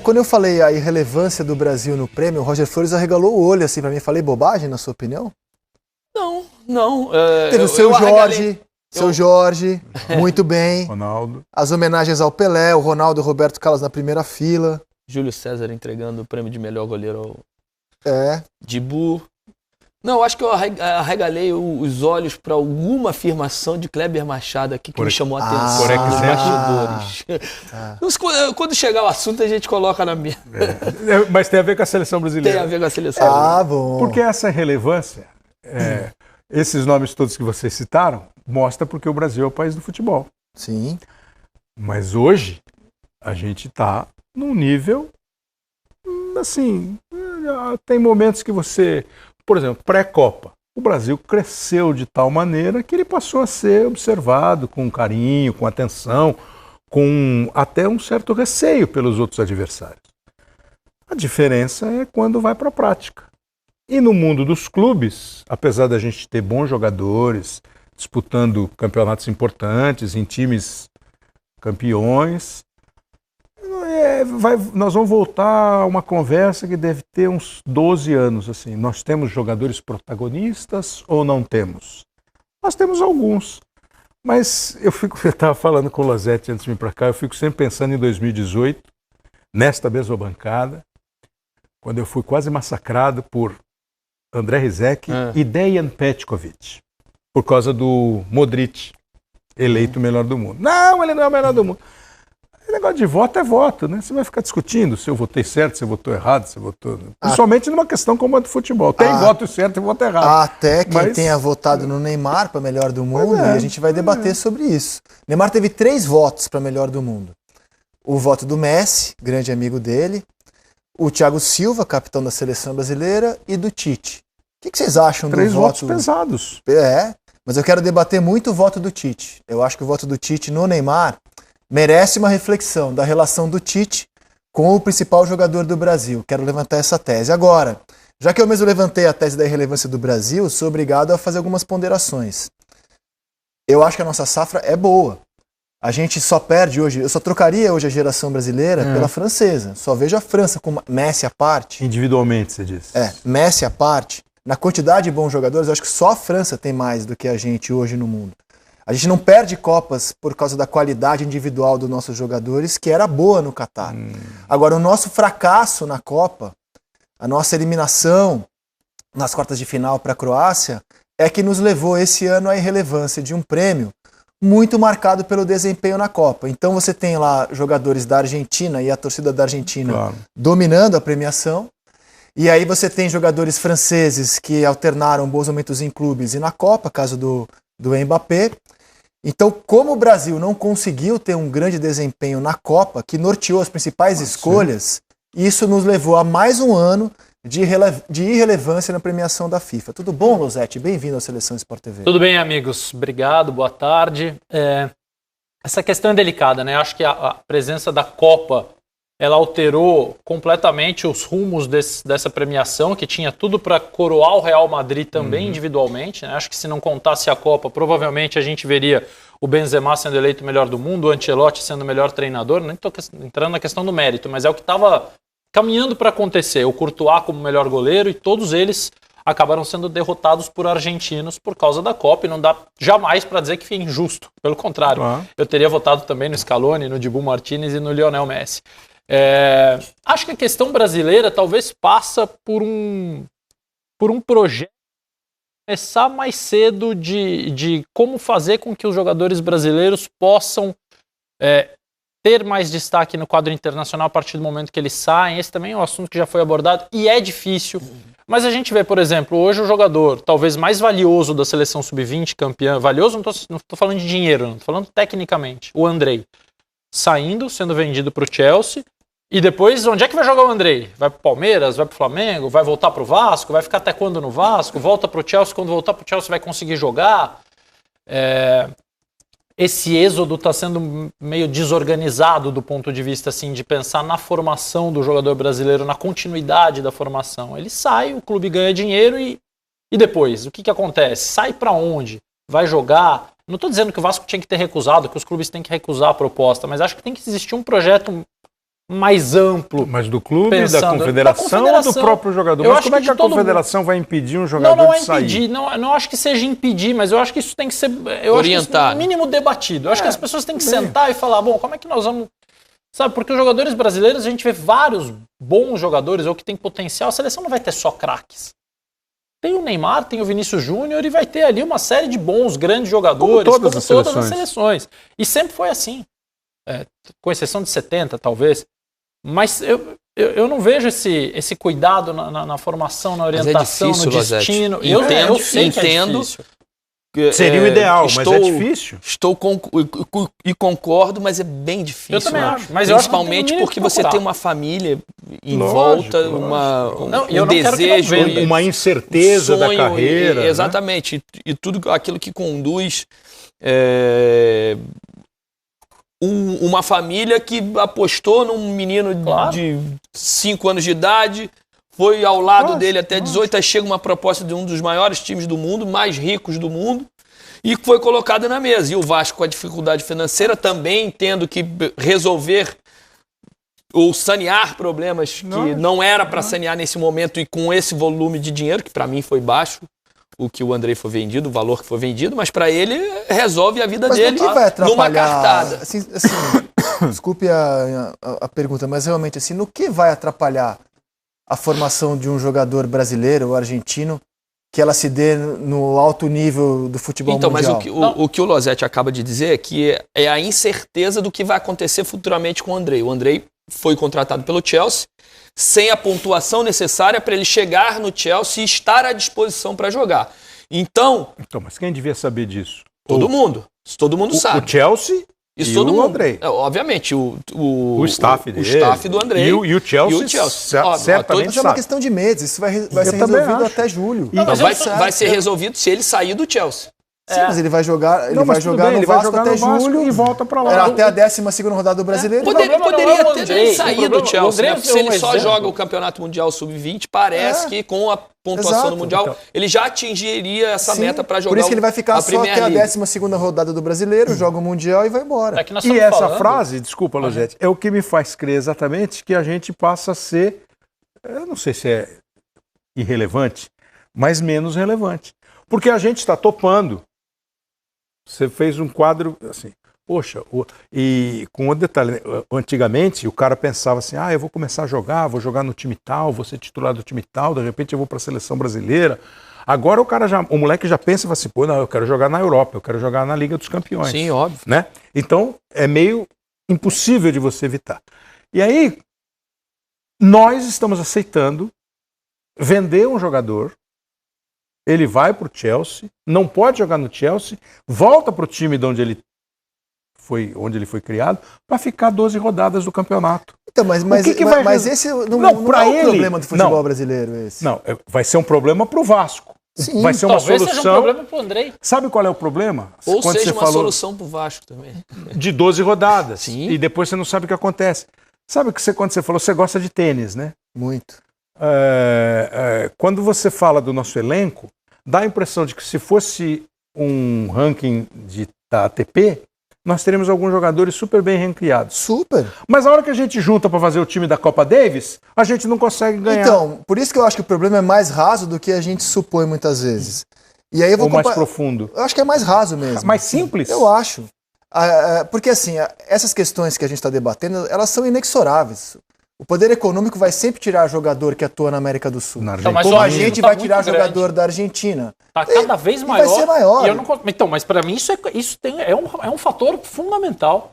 Quando eu falei a irrelevância do Brasil no prêmio, o Roger Flores arregalou o olho assim pra mim. Falei bobagem, na sua opinião? Não. Teve o seu Jorge, muito bem. Ronaldo. As homenagens ao Pelé, o Ronaldo e o Roberto Carlos na primeira fila. Júlio César entregando o prêmio de melhor goleiro ao Dibu. Não, acho que eu arregalei os olhos para alguma afirmação de Kleber Machado aqui que me chamou a atenção. Por bastidores. Quando chegar o assunto, a gente coloca na mesa. Mas tem a ver com a seleção brasileira. Tem a ver com a seleção. Bom. Porque essa relevância, esses nomes todos que vocês citaram, mostra porque o Brasil é o país do futebol. Sim. Mas hoje, a gente está num nível, assim, tem momentos que você... Por exemplo, pré-Copa. O Brasil cresceu de tal maneira que ele passou a ser observado com carinho, com atenção, com até um certo receio pelos outros adversários. A diferença é quando vai para a prática. E no mundo dos clubes, apesar da gente ter bons jogadores, disputando campeonatos importantes, em times campeões, nós vamos voltar a uma conversa que deve ter uns 12 anos. Assim. Nós temos jogadores protagonistas ou não temos? Nós temos alguns. Mas eu estava falando com o Losetti antes de vir para cá, eu fico sempre pensando em 2018, nesta mesma bancada, quando eu fui quase massacrado por André Rizek e Dejan Petkovic, por causa do Modric, eleito o melhor do mundo. Não, ele não é o melhor do mundo. O negócio de voto é voto, né? Você vai ficar discutindo se eu votei certo, se eu votou errado, se eu votou... Principalmente numa questão como a do futebol. Tem voto certo e voto errado. Até quem tenha votado no Neymar para melhor do mundo, e a gente vai debater sobre isso. Neymar teve 3 votos para melhor do mundo. O voto do Messi, grande amigo dele, o Thiago Silva, capitão da seleção brasileira, e do Tite. O que vocês acham do voto? 3 votos pesados. Mas eu quero debater muito o voto do Tite. Eu acho que o voto do Tite no Neymar merece uma reflexão da relação do Tite com o principal jogador do Brasil. Quero levantar essa tese. Agora, já que eu mesmo levantei a tese da irrelevância do Brasil, sou obrigado a fazer algumas ponderações. Eu acho que a nossa safra é boa. A gente só perde hoje, eu só trocaria hoje a geração brasileira pela francesa. Só vejo a França com Messi à parte. Individualmente, você disse. Messi à parte. Na quantidade de bons jogadores, eu acho que só a França tem mais do que a gente hoje no mundo. A gente não perde Copas por causa da qualidade individual dos nossos jogadores, que era boa no Catar. Agora, o nosso fracasso na Copa, a nossa eliminação nas quartas de final para a Croácia, é que nos levou esse ano à irrelevância de um prêmio muito marcado pelo desempenho na Copa. Então você tem lá jogadores da Argentina e a torcida da Argentina dominando a premiação, e aí você tem jogadores franceses que alternaram bons momentos em clubes e na Copa, caso do Mbappé. Então, como o Brasil não conseguiu ter um grande desempenho na Copa, que norteou as principais escolhas, isso nos levou a mais um ano de irrelevância na premiação da FIFA. Tudo bom, Losetti? Bem-vindo à Seleção Sport TV. Tudo bem, amigos. Obrigado, boa tarde. Essa questão é delicada, né? Acho que a presença da Copa, ela alterou completamente os rumos dessa premiação, que tinha tudo para coroar o Real Madrid também individualmente, né? Acho que se não contasse a Copa, provavelmente a gente veria o Benzema sendo eleito o melhor do mundo, o Ancelotti sendo o melhor treinador. Nem estou entrando na questão do mérito, mas é o que estava caminhando para acontecer. O Courtois como melhor goleiro, e todos eles acabaram sendo derrotados por argentinos por causa da Copa, e não dá jamais para dizer que foi injusto. Pelo contrário, eu teria votado também no Scaloni, no Dibu Martínez e no Lionel Messi. Acho que a questão brasileira talvez passa por um projeto começar mais cedo de como fazer com que os jogadores brasileiros possam ter mais destaque no quadro internacional a partir do momento que eles saem. Esse também é um assunto que já foi abordado e é difícil. Mas a gente vê, por exemplo, hoje o jogador talvez mais valioso da seleção sub-20, campeã, valioso, não estou falando de dinheiro, não estou falando tecnicamente, o Andrei, saindo, sendo vendido para o Chelsea. E depois, onde é que vai jogar o Andrei? Vai pro Palmeiras, vai pro Flamengo, vai voltar pro Vasco, vai ficar até quando no Vasco, volta pro Chelsea, quando voltar pro Chelsea vai conseguir jogar. Esse êxodo está sendo meio desorganizado do ponto de vista assim, de pensar na formação do jogador brasileiro, na continuidade da formação. Ele sai, o clube ganha dinheiro e depois? O que acontece? Sai para onde? Vai jogar? Não estou dizendo que o Vasco tinha que ter recusado, que os clubes têm que recusar a proposta, mas acho que tem que existir um projeto mais amplo. Mas do clube, pensando, da confederação ou do próprio jogador? Mas como é que a confederação vai impedir um jogador de sair? Impedir, não acho que seja impedir, mas eu acho que isso tem que ser orientado. No mínimo debatido. Eu acho que as pessoas têm que sentar e falar, bom, como é que nós vamos... Sabe, porque os jogadores brasileiros, a gente vê vários bons jogadores ou que tem potencial. A seleção não vai ter só craques. Tem o Neymar, tem o Vinícius Júnior e vai ter ali uma série de bons, grandes jogadores, como todas as seleções. E sempre foi assim. Com exceção de 70, talvez. Mas eu não vejo esse cuidado na formação, na orientação, difícil, no destino. Eu sei que é difícil. Seria o ideal, mas é difícil. E concordo, mas é bem difícil. Eu também acho. Mas principalmente porque você tem uma família em volta, um desejo, uma incerteza da carreira. Exatamente. E tudo aquilo que conduz uma família que apostou num menino de 5 anos de idade, foi ao lado dele até 18, aí chega uma proposta de um dos maiores times do mundo, mais ricos do mundo, e foi colocada na mesa. E o Vasco, com a dificuldade financeira, também tendo que resolver ou sanear problemas que não era para sanear nesse momento, e com esse volume de dinheiro, que para mim foi baixo, o que o Andrei foi vendido, o valor que foi vendido, mas para ele resolve a vida dele numa cartada. Assim, desculpe a pergunta, mas realmente, assim, no que vai atrapalhar a formação de um jogador brasileiro ou argentino que ela se dê no alto nível do futebol mundial? Mas o que o Losetti acaba de dizer é que é a incerteza do que vai acontecer futuramente com o Andrei. O Andrei foi contratado pelo Chelsea sem a pontuação necessária para ele chegar no Chelsea e estar à disposição para jogar. Então, mas quem devia saber disso? Todo mundo sabe. O Chelsea e todo o mundo. Andrei. Obviamente, o staff dele. O staff do Andrei. E o Chelsea. Certamente mas é uma questão de meses. Isso vai ser resolvido até julho. Vai ser resolvido se ele sair do Chelsea. Sim, mas ele vai jogar, no Vasco até julho e volta para lá. Era até a 12ª rodada do Brasileiro. Poderia até sair do Chelsea, né? Se ele só joga o Campeonato Mundial Sub-20, parece que com a pontuação do Mundial, ele já atingiria essa meta para jogar. Por isso que ele vai ficar só até a 12ª rodada do Brasileiro, joga o Mundial e vai embora. E essa frase, desculpa, Losetti, é o que me faz crer exatamente que a gente passa a ser, eu não sei se é irrelevante, mas menos relevante. Porque a gente está topando. Você fez um quadro assim, poxa, e com outro detalhe, antigamente o cara pensava assim, eu vou começar a jogar, vou jogar no time tal, vou ser titular do time tal, de repente eu vou para a seleção brasileira. Agora o moleque já pensa e fala assim, eu quero jogar na Europa, eu quero jogar na Liga dos Campeões. Sim, óbvio. Né? Então é meio impossível de você evitar. E aí, nós estamos aceitando vender um jogador. Ele vai para o Chelsea, não pode jogar no Chelsea, volta para o time de onde ele foi criado, para ficar 12 rodadas do campeonato. Então, mas esse não é o problema do futebol brasileiro. Esse. Não, vai ser um problema para o Vasco. Sim, vai ser uma solução. Seja um problema para o Andrei. Sabe qual é o problema? Ou seja uma solução para o Vasco também. De 12 rodadas. Sim. E depois você não sabe o que acontece. Sabe quando você falou, você gosta de tênis, né? Muito. Quando você fala do nosso elenco, dá a impressão de que se fosse um ranking da ATP, nós teríamos alguns jogadores super bem ranqueados. Super. Mas a hora que a gente junta para fazer o time da Copa Davis, a gente não consegue ganhar. Então, por isso que eu acho que o problema é mais raso do que a gente supõe muitas vezes. E aí eu vou Ou mais profundo. Eu acho que é mais raso mesmo. Mais simples? Eu acho. Porque assim, essas questões que a gente está debatendo, elas são inexoráveis. O poder econômico vai sempre tirar jogador que atua na América do Sul. Como a gente vai tirar jogador da Argentina. Está cada vez maior. Vai ser maior. Então, mas para mim isso é um fator fundamental.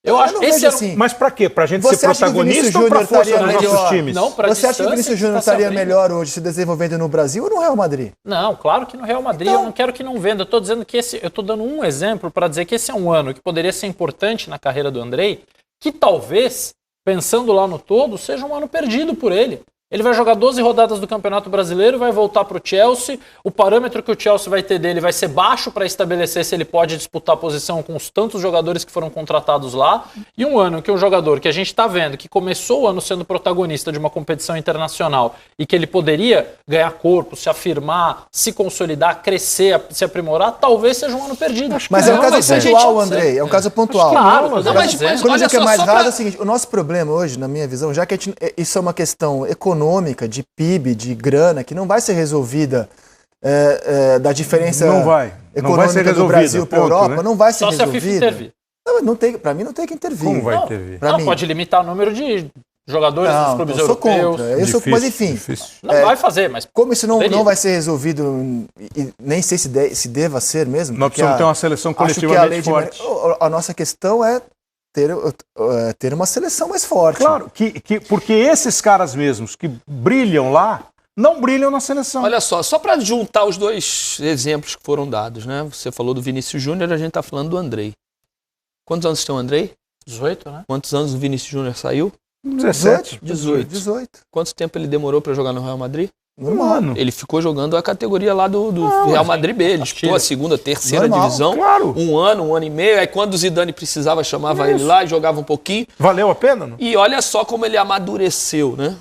Eu acho que assim. Mas para quê? Para a gente ser protagonista ou para força dos nossos times? Não, você acha que o Vinícius Júnior estaria melhor hoje se desenvolvendo no Brasil ou no Real Madrid? Não, claro que no Real Madrid. Então, eu não quero que não venda. Eu estou dizendo que eu estou dando um exemplo para dizer que esse é um ano que poderia ser importante na carreira do Andrei, que talvez, pensando lá no todo, seja um ano perdido por ele. Ele vai jogar 12 rodadas do Campeonato Brasileiro, vai voltar para o Chelsea. O parâmetro que o Chelsea vai ter dele vai ser baixo para estabelecer se ele pode disputar a posição com os tantos jogadores que foram contratados lá. E um ano que um jogador que a gente está vendo, que começou o ano sendo protagonista de uma competição internacional e que ele poderia ganhar corpo, se afirmar, se consolidar, crescer, se aprimorar, talvez seja um ano perdido. Mas é um caso pontual, Andrei. É um caso pontual. Claro, quando eu digo que é mais raro, é o seguinte, o nosso problema hoje, na minha visão, já que isso é uma questão econômica, de PIB, de grana, que não vai ser resolvida da diferença econômica do Brasil para a Europa, né? Não vai ser resolvida. Só se a FIFA intervir. Para mim não tem que intervir. Como vai intervir? Não, pode limitar o número de jogadores dos clubes europeus. Mas enfim, não vai fazer, mas como isso não vai ser resolvido, e nem sei se deva ser mesmo. Nós precisamos ter uma seleção coletivamente forte. A nossa questão é ter uma seleção mais forte. Claro, porque esses caras mesmos que brilham lá, não brilham na seleção. Olha só para juntar os dois exemplos que foram dados, né? Você falou do Vinícius Júnior, a gente está falando do Andrei. Quantos anos tem o Andrei? 18, né? Quantos anos o Vinícius Júnior saiu? 17. 18. Quanto tempo ele demorou para jogar no Real Madrid? Normal. Ele ficou jogando a categoria lá do Real Madrid B. Ele disputou a segunda, terceira divisão. Claro. Um ano e meio. Aí quando o Zidane precisava, chamava ele lá e jogava um pouquinho. Valeu a pena, não? E olha só como ele amadureceu, né?